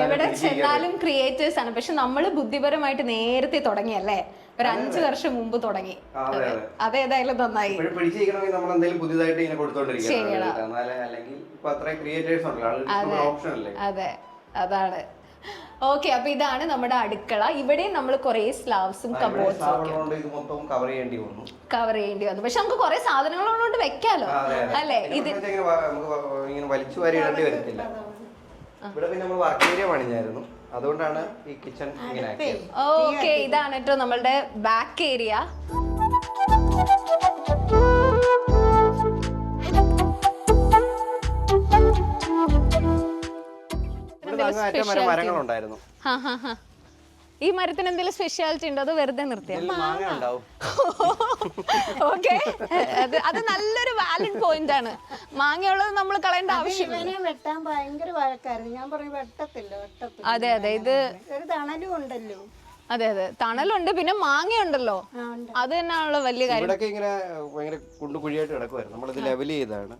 Speaker 2: എവിടെ ചെന്നാലും ക്രിയേറ്റേഴ്സ് ആണ്. പക്ഷെ നമ്മള് ബുദ്ധിപരമായിട്ട് നേരത്തെ തുടങ്ങിയല്ലേ, ഒരു 5 വർഷം മുമ്പ് തുടങ്ങി. അതേതായാലും നന്നായി.
Speaker 3: പിടിച്ചിരിക്കണമെങ്കിൽ നമ്മൾ എന്തെങ്കിലും പുതിയതായിട്ട് ഇങ്ങനെ കൊടുത്തോണ്ടിരിക്കണം. അല്ലെങ്കിൽ ഇപ്പൊ അത്രയും ക്രിയേറ്റേഴ്സ് ഉണ്ടല്ലോ, ഓപ്ഷൻ അല്ലേ.
Speaker 2: അതെ, അതാണ്. ഓക്കെ, അപ്പൊ ഇതാണ് നമ്മുടെ അടുക്കള. ഇവിടെ നമ്മൾ കുറെ സ്ലാബ്സും കബോർഡ്സും
Speaker 3: കവർ ചെയ്യേണ്ടി വന്നു.
Speaker 2: പക്ഷെ നമുക്ക് കുറെ സാധനങ്ങളുള്ളതുകൊണ്ട് വെക്കാലോ അല്ലേ. ഇത്
Speaker 3: ഇങ്ങനെ വലിച്ചു വാരി ഇടേണ്ടി വരത്തില്ല. ഇവിടെ പിന്നെ നമ്മൾ വർക്ക് ഏരിയ പണിഞ്ഞായിരുന്നു, അതുകൊണ്ടാണ് ഈ കിച്ചൺ ഇങ്ങനെ ആക്കിയത്.
Speaker 2: ഓക്കെ, ഇതാണ് കേട്ടോ നമ്മളുടെ ബാക്ക് ഏരിയ.
Speaker 3: മരങ്ങളുണ്ടായിരുന്നു.
Speaker 2: ഈ മരത്തിന് എന്തെങ്കിലും സ്പെഷ്യാലിറ്റി ഉണ്ടോ, അത് വെറുതെ നിർത്തിയാ? ഓക്കെ, അത് നല്ലൊരു വാലിഡ് പോയിന്റ് ആണ്. മാങ്ങയുള്ളത് നമ്മൾ കളയേണ്ട ആവശ്യമില്ല.
Speaker 4: വെട്ടാൻ ഭയങ്കര വഴക്കായിരുന്നു. ഞാൻ പറയും വെട്ടത്തില്ല.
Speaker 2: അതെ, ഇത്
Speaker 4: ഒരു തണലും ഉണ്ടല്ലോ.
Speaker 2: അതെ, തണലുണ്ട്, പിന്നെ മാങ്ങയുണ്ടല്ലോ, അത് തന്നെയാണല്ലോ വലിയ കാര്യം.
Speaker 3: ഇവിടൊക്കെ ഇങ്ങനെ ഭയങ്കര കുണ്ടുകുഴിയായിട്ട് കിടക്കുമായിരുന്നു, നമ്മളിത് ലെവൽ ചെയ്താണ്.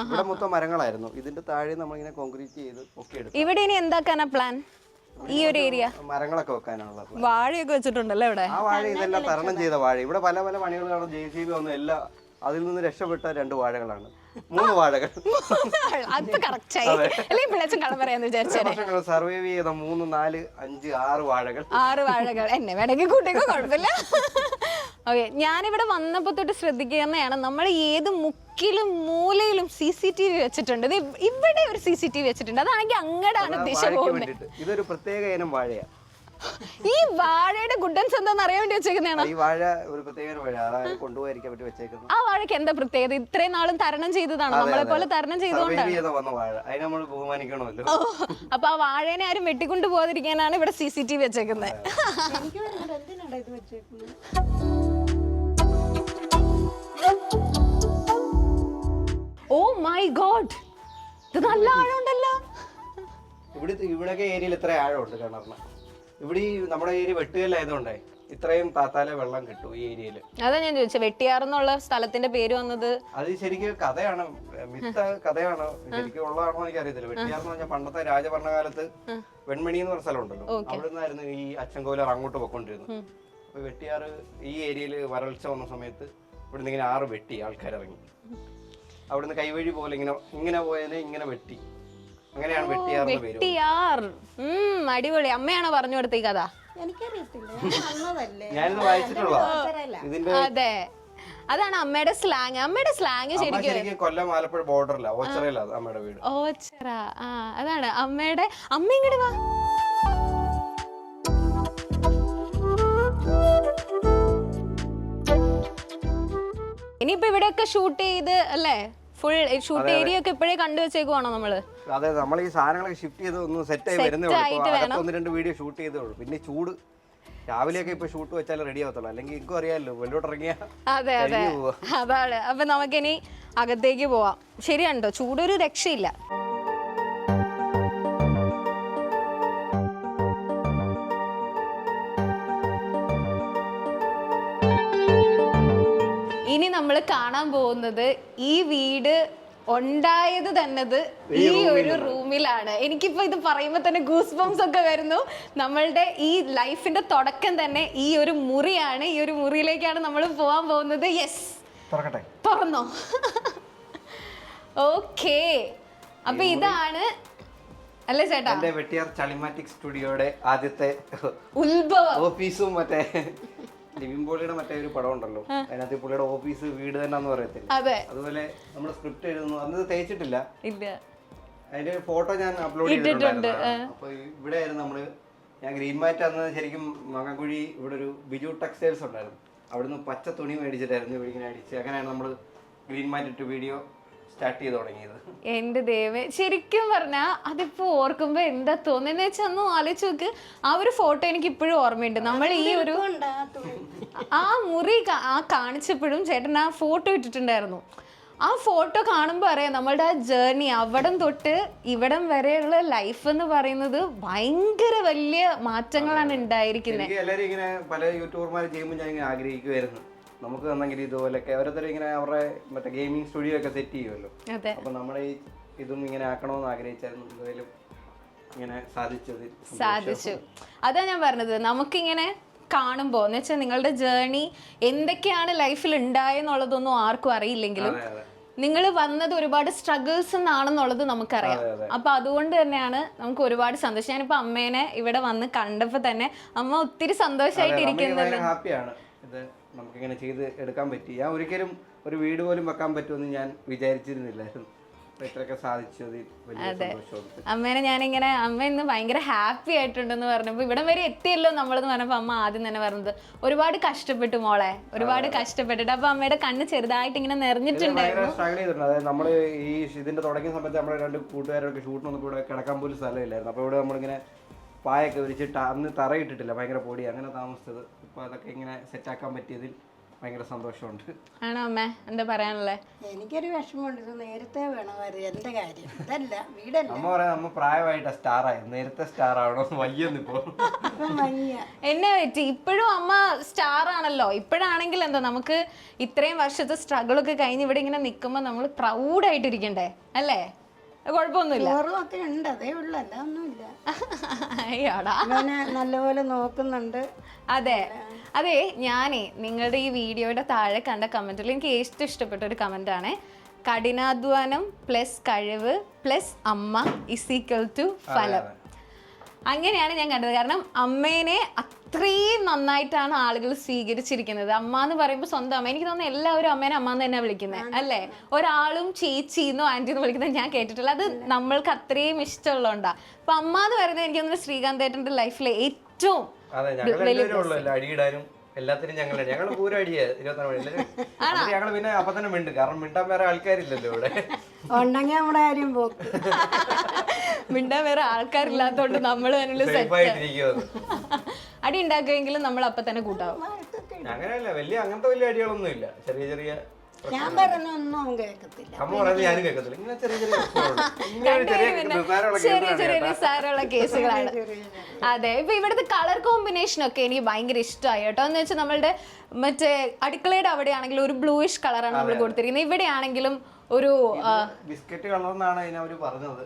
Speaker 3: ഇവിടെ മൊത്തം മരങ്ങളായിരുന്നു, ഇതിന്റെ താഴെ നമ്മളിങ്ങനെ കോൺക്രീറ്റ് ചെയ്ത് ഒക്കെ എടുത്തു.
Speaker 2: ഇവിടെ ഇനി എന്താക്കാനാ പ്ലാൻ? ഈ ഒരു ഏരിയ
Speaker 3: മരങ്ങളൊക്കെ വെക്കാനുള്ള
Speaker 2: വാഴയൊക്കെ വെച്ചിട്ടുണ്ടല്ലോ ഇവിടെ.
Speaker 3: ആ വാഴ ഇതെല്ലാം തരണം ചെയ്ത വാഴ. ഇവിടെ പല പല പണികൾ കാണും, JCB ഒന്നും എല്ലാം. അതിൽ നിന്ന് രക്ഷപ്പെട്ട 2 വാഴകളാണ്, 3 വാഴകൾ. സർവൈവ് ചെയ്ത 3, 4, 5, 6 വാഴകൾ.
Speaker 2: 6 വാഴകൾ എന്നെ വേണമെങ്കിൽ കൂട്ടിയൊക്കെ കുഴപ്പമില്ല. ഓക്കെ, ഞാനിവിടെ വന്നപ്പോ തൊട്ട് ശ്രദ്ധിക്കുന്നതാണ്, നമ്മൾ ഏത് മുക്കിലും മൂലയിലും CCTV വെച്ചിട്ടുണ്ട്. ഇവിടെ ഒരു CCTV വെച്ചിട്ടുണ്ട്, അതാണെങ്കിൽ അങ്ങടാണ് ദിശ പോകുന്നത്.
Speaker 3: ഇതൊരു പ്രത്യേക ഇനം വാഴയാണ്.
Speaker 2: ഈ വാഴയുടെ ഗുഡൻസ് എന്താന്ന് അറിയാൻ വേണ്ടി വെച്ചേക്കുന്നതാണ്.
Speaker 3: ഈ വാഴ ഒരു പ്രത്യേക വാഴ, അതായത് കൊണ്ടുപോയിരിക്കാൻ വേണ്ടി വെച്ചേക്കുന്നത്.
Speaker 2: ആ വാഴയ്ക്ക് എന്താ പ്രത്യേകത? ഇത്രയും നാളും തരണം ചെയ്തതാണ്, നമ്മളെ പോലെ തരണം ചെയ്തുകൊണ്ടാണ്
Speaker 3: വന്ന വാഴ. അതിനെ നമ്മൾ ബഹുമാനിക്കണമല്ലോ.
Speaker 2: അപ്പൊ ആ വാഴേനെ ആരും വെട്ടിക്കൊണ്ട് പോകാതിരിക്കാനാണ് ഇവിടെ CCTV വെച്ചേക്കുന്നത്. ഓ മൈ ഗോഡ്, ഇത് നല്ല ആഴമുണ്ടല്ലോ.
Speaker 3: ഇവിടെയൊക്കെ ഏരിയയിൽ ഇത്ര ആഴമുണ്ട് കിണറിന്. ഇവിടെ ഈ നമ്മുടെ ഏരിയ വെട്ടുകല്ലായതുകൊണ്ടേ ഇത്രയും താത്താലെ വെള്ളം കിട്ടും ഈ ഏരിയയില്.
Speaker 2: അതാ ഞാൻ ചോദിച്ചത്, വെട്ടിയാറെന്നുള്ള സ്ഥലത്തിന്റെ പേര് വന്നത്.
Speaker 3: അത് ശരിക്കും കഥയാണ്, കഥയാണ്, ശരിക്കും ഉള്ളതാണോ എനിക്ക് അറിയത്തില്ല. വെട്ടിയാറെന്ന് പറഞ്ഞാൽ പണ്ടത്തെ രാജഭരണകാലത്ത് വെൺമണി എന്ന് പറഞ്ഞ സ്ഥലം ഉണ്ടല്ലോ, അവിടെ നിന്നായിരുന്നു ഈ അച്ചൻകോലർ അങ്ങോട്ട് പോയിക്കൊണ്ടിരുന്നത്. അപ്പൊ വെട്ടിയാറ് ഈ ഏരിയയിൽ വരൾച്ച വന്ന സമയത്ത് ഇവിടുന്ന് ഇങ്ങനെ 6 വെട്ടി ആൾക്കാരിറങ്ങി. അവിടുന്ന് കൈവഴി പോലെ ഇങ്ങനെ പോയതിനെ ഇങ്ങനെ വെട്ടി, അങ്ങനെയാണ്
Speaker 2: വെട്ടിയാർ. അടിപൊളി. അമ്മയാണോ പറഞ്ഞു കൊടുത്ത ഈ കഥ?
Speaker 3: ഞാനിത് വായിച്ചിട്ടുള്ള.
Speaker 2: അതെ, അതാണ് അമ്മയുടെ സ്ലാങ്. അമ്മയുടെ സ്ലാങ്
Speaker 3: ശരിക്കും കൊല്ലം ആലപ്പുഴ ബോർഡറില്ല, ഓച്ചിറയിലാണ് അമ്മയുടെ വീട്.
Speaker 2: ഓച്ചിറ, അതാണ് അമ്മയുടെ. അമ്മ ഇങ്ങോട്ട് വാ. ഇനിയിപ്പോ ഇവിടെയൊക്കെ ഷൂട്ട് ചെയ്ത് അല്ലേ, ഫുൾ ഷൂട്ട് ഏരിയ ഒക്കെ ഇപ്പോഴേ കണ്ടുവച്ചേക്കുവാണോ നമ്മള്?
Speaker 3: അതെ, നമ്മൾ ഈ സാധനങ്ങളൊക്കെ ഷിഫ്റ്റ് ചെയ്ത് ഒന്ന് സെറ്റ് ആയി വരുന്നേ ഉള്ളൂ. 1-2 വീഡിയോ ഷൂട്ട് ചെയ്തേ ഉള്ളൂ. പിന്നെ ചൂട് രാവിലെയൊക്കെ ഇപ്പൊ ഷൂട്ട് വെച്ചാൽ റെഡി ആവത്തുള്ളൂ, അല്ലെങ്കിൽ എനിക്കും അറിയാമല്ലോ വെള്ളോട്ട് ഇറങ്ങിയ.
Speaker 2: അതെ, അതാണ്. അപ്പൊ നമുക്കിനി അകത്തേക്ക് പോവാം. ശരിയാണ്ടോ, ചൂടൊരു രക്ഷയില്ല. ഇനി നമ്മൾ കാണാൻ പോകുന്നത് ഈ വീട് ഉണ്ടായത് തന്നത് ഈ ഒരു റൂമിലാണ്. എനിക്കിപ്പോ ഇത് പറയുമ്പോ തന്നെ ഗൂസ് ബംസ് ഒക്കെ വരുന്നു. നമ്മളുടെ ഈ ലൈഫിന്റെ തുടക്കം തന്നെ ഈ ഒരു മുറിയാണ്. ഈ ഒരു മുറിയിലേക്കാണ് നമ്മൾ പോവാൻ പോകുന്നത്. യെസ്, തുറന്നോ? ഓക്കേ, അപ്പൊ ഇതാണ് അല്ലേ ചേട്ടാ
Speaker 3: വെട്ടിയാർ ചളിമാറ്റിക് സ്റ്റുഡിയോയുടെ ആദ്യത്തെ
Speaker 2: ഉത്ഭവം.
Speaker 3: ഓഫീസും മറ്റേ ലിവിൻ പോളിയുടെ മറ്റേ ഒരു പടം ഉണ്ടല്ലോ, അതിനകത്ത് പുള്ളിയുടെ ഓഫീസ് വീട് തന്നെ പറയത്തില്ല. അതുപോലെ നമ്മൾ സ്ക്രിപ്റ്റ് എഴുതുന്നു, അന്ന് തേച്ചിട്ടില്ല. അതിന്റെ ഫോട്ടോ ഞാൻ അപ്ലോഡ് ചെയ്തിട്ടുണ്ട്. അപ്പൊ ഇവിടെ ആയിരുന്നു നമ്മള്. ഞാൻ ഗ്രീൻ മാറ്റ് അന്ന് ശരിക്കും മകൻകുഴി ഇവിടെ ഒരു ബിജു ടെക്സ്റ്റൈൽസ് ഉണ്ടായിരുന്നു, അവിടുന്ന് പച്ച തുണി മേടിച്ചിട്ടായിരുന്നു ഇവിടെ ഇങ്ങനെ അടിച്ച്. അങ്ങനെയാണ് നമ്മൾ ഗ്രീൻ മാറ്റ് ഇട്ട് വീഡിയോ സ്റ്റാർട്ട് ചെയ്ത് തുടങ്ങിയത്.
Speaker 2: എന്റെ ദൈവമേ, ശരിക്കും പറഞ്ഞാൽ അതിപ്പോ ഓർക്കുമ്പോ എന്താ തോന്നുന്നു വെച്ചാൽ ഒന്ന് ആലോചിച്ച് നോക്ക്. ആ ഒരു ഫോട്ടോ എനിക്ക് ഇപ്പോഴും ഓർമ്മയുണ്ട്. നമ്മൾ ഈ ഒരു ആ മുറി കാണിച്ചപ്പോഴും ചേട്ടൻ ആ ഫോട്ടോ ഇട്ടിട്ടുണ്ടായിരുന്നു. ആ ഫോട്ടോ കാണുമ്പോൾ അറിയാം നമ്മളുടെ ആ ജേർണി അവിടം തൊട്ട് ഇവിടം വരെയുള്ള ലൈഫ് എന്ന് പറയുന്നത് ഭയങ്കര വലിയ മാറ്റങ്ങളാണ് ഉണ്ടായിരിക്കുന്നത്.
Speaker 3: എനിക്ക് എല്ലാവരും ഇങ്ങനെ പല യൂട്യൂബർമാർ ചെയ്യുമ്പോൾ ഞാൻ ഇങ്ങനെ ആഗ്രഹിക്കുമായിരുന്നു നമുക്ക് തന്നെങ്കിൽ ഇതുപോലൊക്കെ ഓരോരുത്തർ ഇങ്ങനെ അവരുടെ മറ്റേ ഗെയിമിംഗ് സ്റ്റുഡിയോ ഒക്കെ സെറ്റ് ചെയ്യുമല്ലോ. അപ്പൊ നമ്മുടെ ഈ ഇതും ഇങ്ങനെ ആക്കണമെന്ന് ആഗ്രഹിച്ചായിരുന്നു. എന്തായാലും ഇങ്ങനെ സാധിച്ചു.
Speaker 2: അതാ ഞാൻ പറഞ്ഞത്, നമുക്കിങ്ങനെ കാണുമ്പോൾ എന്ന് വെച്ചാൽ നിങ്ങളുടെ ജേർണി എന്തൊക്കെയാണ് ലൈഫിൽ ഉണ്ടായെന്നുള്ളതൊന്നും ആർക്കും അറിയില്ലെങ്കിലും നിങ്ങൾ വന്നത് ഒരുപാട് സ്ട്രഗിൾസ് എന്നാണെന്നുള്ളത് നമുക്കറിയാം. അപ്പൊ അതുകൊണ്ട് തന്നെയാണ് നമുക്ക് ഒരുപാട് സന്തോഷം. ഞാനിപ്പോ അമ്മേനെ ഇവിടെ വന്ന് കണ്ടപ്പോ തന്നെ അമ്മ ഒത്തിരി സന്തോഷമായിട്ടിരിക്കുന്നത്.
Speaker 3: ഹാപ്പിയാണ് ഇത് നമുക്കിങ്ങനെ ചെയ്ത് എടുക്കാൻ പറ്റി. ഞാൻ ഒരിക്കലും ഒരു വീട് പോലും വെക്കാൻ പറ്റുമെന്ന് ഞാൻ വിചാരിച്ചിരുന്നില്ലായിരുന്നു.
Speaker 2: അതെ, അമ്മേനെ ഞാനിങ്ങനെ അമ്മ ഇന്ന് ഭയങ്കര ഹാപ്പി ആയിട്ടുണ്ടെന്ന് പറഞ്ഞപ്പോ ഇവിടം വരെ എത്തിയല്ലോ നമ്മളെന്ന് പറഞ്ഞപ്പോ അമ്മ ആദ്യം തന്നെ പറഞ്ഞത് ഒരുപാട് കഷ്ടപ്പെട്ടു മോളെ, ഒരുപാട് കഷ്ടപ്പെട്ടിട്ട്. അപ്പൊ അമ്മയുടെ കണ്ണ് ചെറുതായിട്ട് ഇങ്ങനെ നിറഞ്ഞിട്ടുണ്ടായിരുന്നു.
Speaker 3: നമ്മള് ഈ ഇതിന്റെ തുടങ്ങിയ സമയത്ത് നമ്മുടെ 2 കൂട്ടുകാരൊക്കെ ഷൂട്ടിനൊന്നും കൂടെ കിടക്കാൻ പോലും സ്ഥലമില്ലായിരുന്നു. അപ്പൊ ഇവിടെ നമ്മളിങ്ങനെ പായൊക്കെ വിരിച്ചിട്ട് അന്ന് തറയിട്ടിട്ടില്ല, ഭയങ്കര പൊടി അങ്ങനെ താമസിച്ചത്. ഇപ്പൊ അതൊക്കെ ഇങ്ങനെ സെറ്റാക്കാൻ പറ്റിയതിൽ ഭയങ്കര സന്തോഷമുണ്ട്.
Speaker 2: ആണോ അമ്മ, എന്താ പറയാനുള്ളത്?
Speaker 4: എനിക്കൊരു വിഷമമുണ്ട്, ഇത് നേരത്തെ വേണമായിരുന്നു എന്റെ കാര്യം. ഇതല്ല വീടല്ല.
Speaker 3: അമ്മ പറയാം നമ്മ പ്രായമായിട്ടാ സ്റ്റാർ ആയി, നേരത്തെ സ്റ്റാർ ആവണോ വയ്യെന്നിപ്പോ.
Speaker 2: എന്നെ പറ്റി ഇപ്പോഴും അമ്മ സ്റ്റാർ ആണല്ലോ. ഇപ്പോഴാണെങ്കിൽ എന്താ നമുക്ക് ഇത്രയും വർഷത്തെ സ്ട്രഗിൾ ഒക്കെ കഴിഞ്ഞ് ഇവിടെ ഇങ്ങനെ നിൽക്കുമ്പോ നമ്മൾ പ്രൗഡായിട്ടിരിക്കണ്ടേ അല്ലേ? കുഴപ്പമൊന്നുമില്ല,
Speaker 4: ഒക്കെ ഉണ്ട്, അതേ ഉള്ളു, അല്ല ഒന്നുമില്ല.
Speaker 2: അയ്യോടാ,
Speaker 4: നല്ലപോലെ നോക്കുന്നുണ്ട്.
Speaker 2: അതെ അതെ, ഞാനേ നിങ്ങളുടെ ഈ വീഡിയോയുടെ താഴെ കണ്ട കമന്റിൽ എനിക്ക് ഏറ്റവും ഇഷ്ടപ്പെട്ട ഒരു കമന്റ് ആണ്, കഠിനാധ്വാനം പ്ലസ് കഴിവ് പ്ലസ് അമ്മ = ഫലം. അങ്ങനെയാണ് ഞാൻ കണ്ടത്. കാരണം അമ്മേനെ അത്രയും നന്നായിട്ടാണ് ആളുകൾ സ്വീകരിച്ചിരിക്കുന്നത്. അമ്മ എന്ന് പറയുമ്പോൾ സ്വന്തം അമ്മ. എനിക്ക് തോന്നുന്നു എല്ലാവരും അമ്മേനെ അമ്മ എന്ന് തന്നെ വിളിക്കുന്നത് അല്ലേ? ഒരാളും ചേച്ചിന്നോ ആന്റിന്ന് വിളിക്കുന്നത് ഞാൻ കേട്ടിട്ടില്ല. അത് നമ്മൾക്ക് അത്രയും ഇഷ്ടമുള്ളതുകൊണ്ടാ. അപ്പൊ അമ്മ എന്ന് പറയുന്നത് എനിക്ക് തോന്നുന്നു ശ്രീകാന്ത് ഏട്ടന്റെ ലൈഫിലെ ഏറ്റവും
Speaker 3: അടിയിടാനും എല്ലാത്തിനും ഞങ്ങൾ പൂരം അടിയാ 24 മണി. ഞങ്ങൾ പിന്നെ അപ്പൊ തന്നെ മിണ്ട്, കാരണം മിണ്ടാൻ വേറെ ആൾക്കാരില്ലല്ലോ ഇവിടെ.
Speaker 4: ഉണ്ടെങ്കിൽ നമ്മുടെ കാര്യം പോക്ക്.
Speaker 2: മിണ്ടാൻ വേറെ ആൾക്കാരില്ലാത്തോണ്ട് നമ്മൾ അടി ഉണ്ടാക്കുമെങ്കിലും നമ്മൾ അപ്പൊ തന്നെ കൂട്ടാവും.
Speaker 3: അങ്ങനെയല്ല, അങ്ങനത്തെ വലിയ അടികളൊന്നും ഇല്ല. ചെറിയ ചെറിയ
Speaker 4: ഞാൻ പറഞ്ഞൊന്നും കേൾക്കത്തില്ല.
Speaker 3: അമ്മ പറയുന്നത് ഞാനും കേൾക്കത്തില്ല. ഇങ്ങനെ
Speaker 2: ചെറിയ ചെറിയ നിസ്സാരമുള്ള കേസുകളാണ്. അതെ, ഇപ്പൊ ഇവിടുത്തെ കളർ കോമ്പിനേഷൻ ഒക്കെ എനിക്ക് ഭയങ്കര ഇഷ്ടമായി കേട്ടോ. എന്ന് വെച്ചാൽ നമ്മളുടെ മറ്റേ അടുക്കളയുടെ അവിടെ ആണെങ്കിലും ഒരു ബ്ലൂയിഷ് കളറാണ് നമ്മൾ കൊടുത്തിരിക്കുന്നത്. ഇവിടെ ആണെങ്കിലും ഒരു
Speaker 3: ബിസ്ക്കറ്റ് കളർന്നാണ് അവര് പറഞ്ഞത്.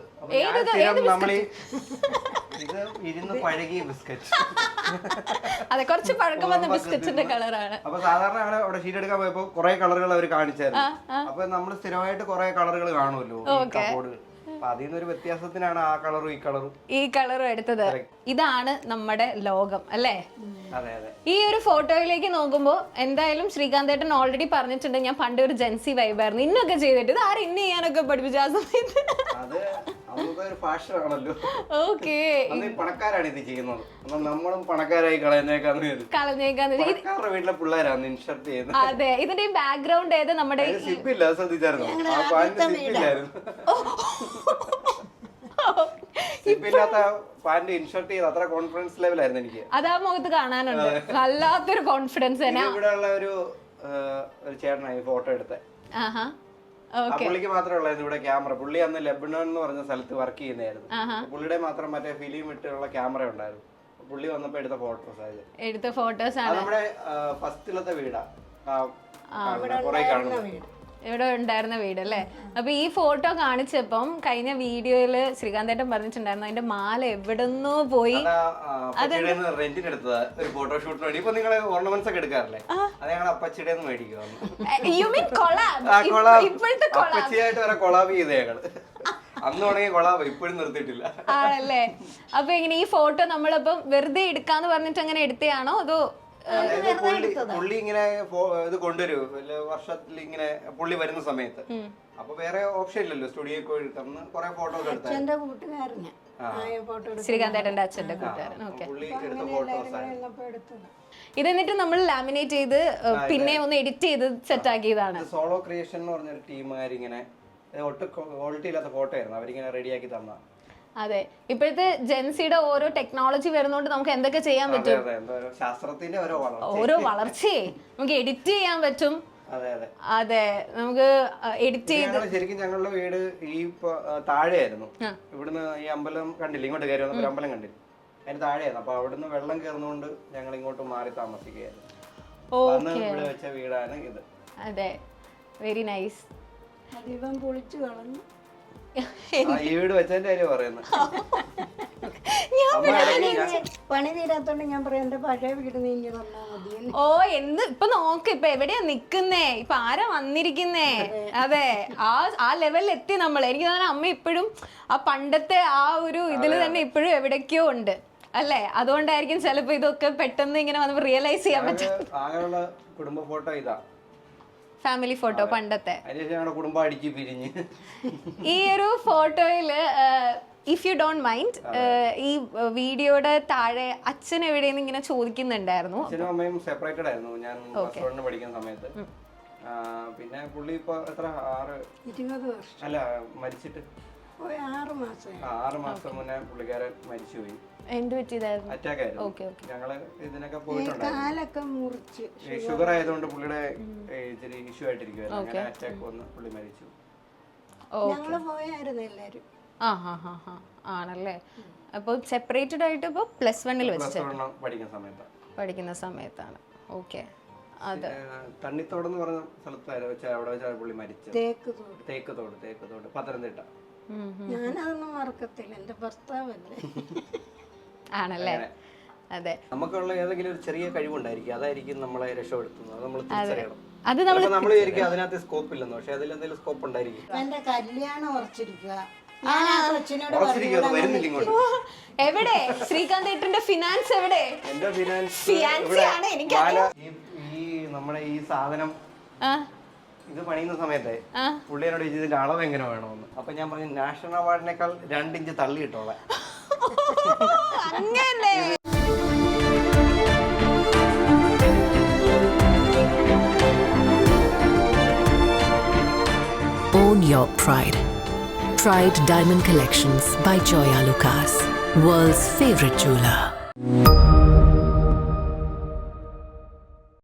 Speaker 3: പഴകിയ ബിസ്ക്കറ്റ്.
Speaker 2: അതെ, കുറച്ച് പഴക്കം വന്ന ബിസ്ക്കറ്റിന്റെ കളറാണ്.
Speaker 3: അപ്പൊ സാധാരണ അവിടെ ഷീറ്റ് എടുക്കാൻ പോയപ്പോ കുറെ കളറുകൾ അവർ കാണിച്ചായിരുന്നു. അപ്പൊ നമ്മൾ സ്ഥിരമായിട്ട് കുറെ കളറുകൾ കാണുമല്ലോ കബോർഡ്. അതിൽ നിന്നൊരു വ്യത്യാസത്തിനാണ് ആ കളറും ഈ കളറും
Speaker 2: എടുത്തത്. ഇതാണ് നമ്മുടെ ലോകം അല്ലേ? ഈ ഒരു ഫോട്ടോയിലേക്ക് നോക്കുമ്പോ എന്തായാലും ശ്രീകാന്ത് ഏട്ടൻ ഓൾറെഡി പറഞ്ഞിട്ടുണ്ട്, ഞാൻ പണ്ട് ഒരു ജെൻസി വൈബായിരുന്നു, ഇന്നൊക്കെ ചെയ്തിട്ട് ഇത് ആരും ഇന്ന് ചെയ്യാനൊക്കെ പഠിപ്പിച്ചു ആ സമയത്ത്.
Speaker 3: പണക്കാരാണ് ഇത് ചെയ്യുന്നത്, നമ്മളും പണക്കാരായി കളഞ്ഞേക്കാന്ന്. വീട്ടിലെ പിള്ളേരാണ് ഇൻഷർട്ട് ചെയ്യുന്നത്.
Speaker 2: അതെ, ഇതിന്റെ ബാക്ക്ഗ്രൗണ്ട് ഏത് നമ്മുടെ
Speaker 3: പാന്റ് ഇൻഷർട്ട് ചെയ്ത് അത്ര കോൺഫിഡൻസ് ലെവലായിരുന്നു എനിക്ക്.
Speaker 2: അതാ മുഖത്ത് കാണാനുണ്ട്, വല്ലാത്തൊരു കോൺഫിഡൻസ്.
Speaker 3: ഇവിടെ ഉള്ള ഒരു ചേട്ടനായി ഫോട്ടോ എടുത്തേ. പുള്ളിക്ക് മാത്രമേ ഉള്ളായിരുന്നു ഇവിടെ ക്യാമറ. പുള്ളി അന്ന് ലെബനോൺ എന്ന് പറഞ്ഞ സ്ഥലത്ത് വർക്ക് ചെയ്യുന്നതായിരുന്നു. പുള്ളിയുടെ മാത്രം മറ്റേ ഫിലിം ഇട്ടുള്ള ക്യാമറ ഉണ്ടായിരുന്നു. പുള്ളി വന്നപ്പോ എടുത്ത ഫോട്ടോസ് ആണ്. നമ്മുടെ ഫസ്റ്റിലത്തെ വീടാ
Speaker 2: ഇവിടെ ഉണ്ടായിരുന്ന വീട് അല്ലേ? അപ്പൊ ഈ ഫോട്ടോ കാണിച്ചപ്പം കഴിഞ്ഞ വീഡിയോയില് ശ്രീകാന്തേട്ടൻ പറഞ്ഞിട്ടുണ്ടായിരുന്നു അതിന്റെ മാല എവിടെന്നോ പോയി.
Speaker 3: റെന്റിനെടുത്തതാ ഒരു ഫോട്ടോഷൂട്ടിന് വേണ്ടി. ഇപ്പൊ നിങ്ങൾ ഓർണമെന്റ്സ് ഒക്കെ എടുക്കാറില്ലേ? അത് ഞങ്ങൾ അപ്പച്ചിയുടെ അപ്പച്ചിയായിട്ട് വരെ കൊളാബ് ചെയ്ത ഞങ്ങള്. അന്ന് തുടങ്ങിയ കൊളാബ് ഇപ്പോഴും നിർത്തിയിട്ടില്ല
Speaker 2: ആണല്ലേ? അപ്പൊ ഇങ്ങനെ ഈ ഫോട്ടോ നമ്മളിപ്പം വെറുതെ എടുക്കാന്ന് പറഞ്ഞിട്ട് അങ്ങനെ എടുത്തയാണോ അതോ
Speaker 3: പുള്ളി ഇങ്ങനെ ഇത് കൊണ്ടുവരും വർഷത്തിൽ ഇങ്ങനെ പുള്ളി വരുന്ന സമയത്ത്? അപ്പൊ വേറെ ഓപ്ഷൻ ഇല്ലല്ലോ, സ്റ്റുഡിയോ എടുക്കുന്ന കുറെ ഫോട്ടോസ് എടുത്തു.
Speaker 2: ശ്രീകാന്തേട്ടന്റെ അച്ഛന്റെ കൂട്ടുകാരൻ. ഇതെന്നിട്ട് നമ്മൾ ലാമിനേറ്റ് ചെയ്ത് പിന്നെ ഒന്ന് എഡിറ്റ് ചെയ്ത് സെറ്റ് ആക്കിയതാണ്.
Speaker 3: സോളോ ക്രിയേഷൻ എന്ന് പറഞ്ഞൊരു ടീമുകാരിങ്ങനെ ഒട്ടും ക്വാളിറ്റി ഇല്ലാത്ത ഫോട്ടോ ആയിരുന്നു അവരിങ്ങനെ റെഡിയാക്കി തന്ന.
Speaker 2: അതെ, ഇപ്പോഴത്തെ ജെൻസിയുടെ ഓരോ ടെക്നോളജി വരുന്നോണ്ട് നമുക്ക് എന്തൊക്കെ ചെയ്യാൻ പറ്റും.
Speaker 3: ശാസ്ത്രത്തിന്റെ
Speaker 2: ഓരോ വളർച്ചയെ നമുക്ക് എഡിറ്റ് ചെയ്യാൻ പറ്റും.
Speaker 3: അതെ അതെ
Speaker 2: അതെ നമുക്ക് എഡിറ്റ് ചെയ്ത്
Speaker 3: ശരിക്കും ഞങ്ങളുടെ വീട് ഈ താഴെയായിരുന്നു. ഇവിടുന്ന് ഈ അമ്പലം കണ്ടില്ല, ഇങ്ങോട്ട് കയറി വന്നപ്പോൾ അമ്പലം കണ്ടില്ല, അതിന് താഴെയായിരുന്നു. അപ്പൊ അവിടുന്ന് വെള്ളം കയറുന്നതുകൊണ്ട് ഞങ്ങൾ ഇങ്ങോട്ട് മാറി താമസിക്കുകയായിരുന്നു. അന്ന് ഇവിടെ വെച്ച വീടാണ് ഇത്.
Speaker 2: അതെ, വെരി നൈസ്.
Speaker 4: അതിപ്പം പൊളിച്ചു കളഞ്ഞു.
Speaker 3: ഈ വീട് വെച്ചതിന്റെ കാര്യം പറയുന്നത്.
Speaker 4: പണി തീരാത്തോണ്ട് ഞാൻ പറയാം എന്റെ പഴയ വീട് നീങ്ങി വന്നാ മതി.
Speaker 2: ഓ എന്ത് ഇപ്പൊ നോക്ക്, ഇപ്പൊ എവിടെയാ നിക്കുന്നേ, ഇപ്പൊ ആരാ വന്നിരിക്കുന്നേ. അതെ, ആ ലെവലിൽ എത്തി നമ്മൾ. എനിക്ക് തോന്നുന്നു അമ്മ ഇപ്പോഴും ആ പണ്ടത്തെ ആ ഒരു ഇതിൽ തന്നെ ഇപ്പോഴും എവിടേക്കോ ഉണ്ട് അല്ലേ. അതുകൊണ്ടായിരിക്കും ചിലപ്പോ ഇതൊക്കെ പെട്ടെന്ന് ഇങ്ങനെ വന്ന് റിയലൈസ് ചെയ്യാൻ പറ്റും.
Speaker 3: ആകെയുള്ള കുടുംബ ഫോട്ടോ ഇതാ,
Speaker 2: ഫാമിലി ഫോട്ടോ പണ്ടത്തെ.
Speaker 3: ഞങ്ങളുടെ കുടുംബം അടിച്ച് പിരിഞ്ഞ്.
Speaker 2: ഈ ഒരു ഫോട്ടോയില് ഇഫ് യു ഡോണ്ട് മൈൻഡ്, ഈ വീഡിയോയുടെ താഴെ അച്ഛൻ എവിടെയെന്ന് ഇങ്ങനെ ചോദിക്കുന്നുണ്ടായിരുന്നു.
Speaker 3: അച്ഛനും അമ്മയും സെപ്പറേറ്റഡ് ആയിരുന്നു ഞാൻ റെസ്റ്റോറന്റിൽ പഠിക്കുന്ന സമയത്ത്. പിന്നെ പുള്ളി ഇപ്പൊ എത്ര
Speaker 4: 20 വർഷം
Speaker 3: അല്ല മരിച്ചിട്ട് 6 മാസം മുന്നേ പുള്ളിക്കാരൻ മരിച്ചുപോയി.
Speaker 2: എന്ത് പറ്റിയതായിരുന്നു?
Speaker 3: അറ്റാക്ക് ആയിരുന്നു. ഞങ്ങള് ഇതിനൊക്കെ പോയിട്ടുണ്ടായിരുന്നു.
Speaker 4: കാലൊക്കെ മുറിച്ച്
Speaker 3: ഷുഗർ ആയതുകൊണ്ട് പുള്ളിയുടെ ഇച്ചിരി ഇഷ്യൂ ആയിട്ടിരിക്കുവായിരുന്നു. അങ്ങനെ അറ്റാക്ക് വന്ന് പുള്ളി മരിച്ചു.
Speaker 4: ഞങ്ങള് പോയായിരുന്നു എല്ലാരും.
Speaker 2: ആണല്ലേ. അപ്പൊ സെപ്പറേറ്റഡ് ആയിട്ട് ഇപ്പൊ +1 വെച്ച്
Speaker 3: പഠിക്കുന്ന
Speaker 2: സമയത്താണ്. ഓക്കെ. അതെ,
Speaker 3: തണ്ണിത്തോട് എന്ന് പറഞ്ഞ സ്ഥലത്തായിരുന്നു അവിടെ വെച്ചാൽ പുള്ളി മരിച്ചത്. തേക്ക് തോട് പത്തനംതിട്ട.
Speaker 4: ഞാനതൊന്നും മറക്കത്തില്ല, എന്റെ ഭർത്താവല്ലേ.
Speaker 2: ആണല്ലേ. അതെ,
Speaker 3: നമുക്കുള്ള ഏതെങ്കിലും ഒരു ചെറിയ കഴിവുണ്ടായിരിക്കും, അതായിരിക്കും നമ്മളെ രക്ഷപ്പെടുത്തുന്നത്. അത് നമ്മൾ തിരിച്ചറിയണം.
Speaker 2: അത്
Speaker 3: നമ്മൾ വിചാരിക്കും അതിനകത്ത് സ്കോപ്പ് ഇല്ലെന്ന്, പക്ഷെ അതിൽ എന്തെങ്കിലും സ്കോപ്പ് ഉണ്ടായിരിക്കും.
Speaker 4: എന്റെ കല്യാണം ഉറച്ചിരിക്കുക.
Speaker 2: എവിടെ ശ്രീകാന്ത് ഏട്ടന്റെ ഫിനാൻസ് എവിടെ?
Speaker 3: എന്റെ ഫിനാൻസ് ഈ നമ്മുടെ ഈ സാധനം ഇത് പണിയുന്ന സമയത്തെ പുള്ളിയോട് ഇതിന്റെ അളവ് എങ്ങനെ വേണമെന്ന്. അപ്പൊ ഞാൻ പറഞ്ഞു നാഷണൽ അവാർഡിനേക്കാൾ 2 ഇഞ്ച് തള്ളി ഇട്ടോളെ.
Speaker 2: അങ്ങനെ
Speaker 1: Own your pride. Pride Diamond Collections by Joya Lucas, world's favorite jeweler.